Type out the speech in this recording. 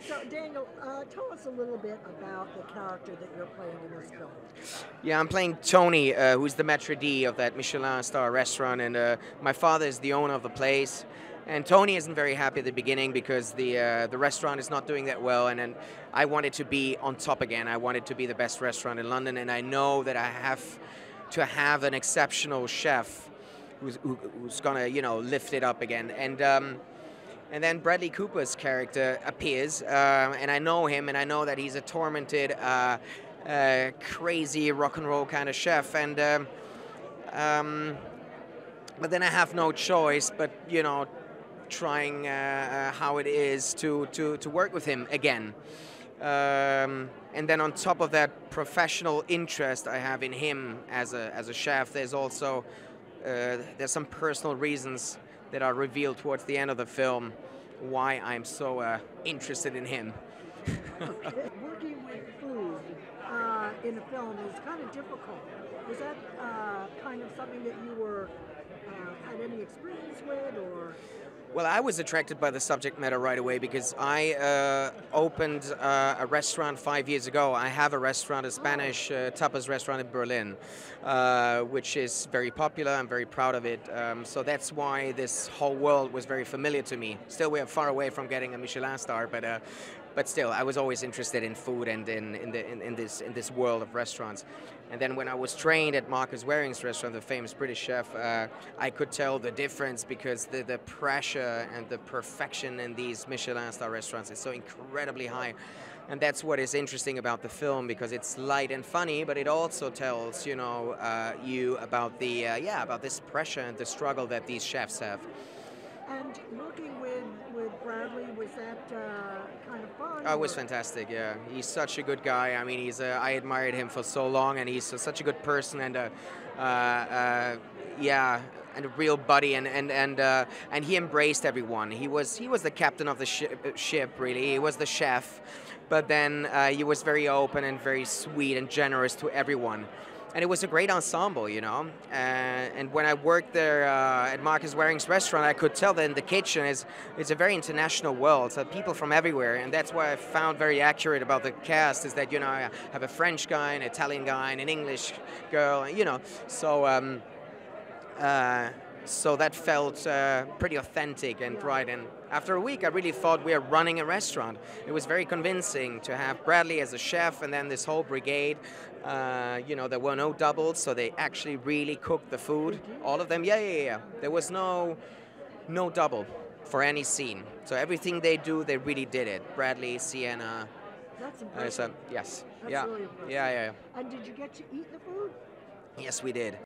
So, Daniel, tell us a little bit about the character that you're playing in this film. Yeah, I'm playing Tony, who's the maître d' of that Michelin star restaurant, and my father is the owner of the place. And Tony isn't very happy at the beginning because the restaurant is not doing that well, and then I wanted to be on top again. I wanted to be the best restaurant in London, and I know that I have to have an exceptional chef who's gonna, lift it up again. And then Bradley Cooper's character appears, and I know him, and I know that he's a tormented, crazy rock and roll kind of chef, and but then I have no choice but trying how it is to work with him again. And then on top of that professional interest I have in him as a chef, there's also there's some personal reasons that are revealed towards the end of the film why I'm so interested in him. Okay. Working with food in a film is kind of difficult. Was that kind of something that you were had any experience with, or? Well, I was attracted by the subject matter right away because I opened a restaurant 5 years ago. I have a restaurant, a Spanish tapas restaurant in Berlin, which is very popular. I'm very proud of it. So that's why this whole world was very familiar to me. Still, we are far away from getting a Michelin star, but still, I was always interested in food and in this world of restaurants. And then when I was trained at Marcus Waring's restaurant, the famous British chef, I could tell the difference because the pressure and the perfection in these Michelin star restaurants is so incredibly high. And that's what is interesting about the film, because it's light and funny, but it also tells you about the about this pressure and the struggle that these chefs have. And working with Bradley, was that kind of fun? Oh, it was fantastic. Yeah, he's such a good guy. I mean, I admired him for so long, and he's such a good person, and and a real buddy, and he embraced everyone. He was the captain of the ship, really. He was the chef, but then he was very open and very sweet and generous to everyone. And it was a great ensemble, and when I worked there at Marcus Waring's restaurant, I could tell that in the kitchen it's a very international world, so people from everywhere. And that's what I found very accurate about the cast, is that, I have a French guy, an Italian guy, and an English girl, so so that felt pretty authentic and right. And after a week, I really thought we are running a restaurant. It was very convincing to have Bradley as a chef, and then this whole brigade. There were no doubles, so they actually really cooked the food. All of them, yeah. There was no double for any scene. So everything they do, they really did it. Bradley, Sienna. That's impressive. Yes. That's Yeah. really impressive. Yeah. And did you get to eat the food? Yes, we did.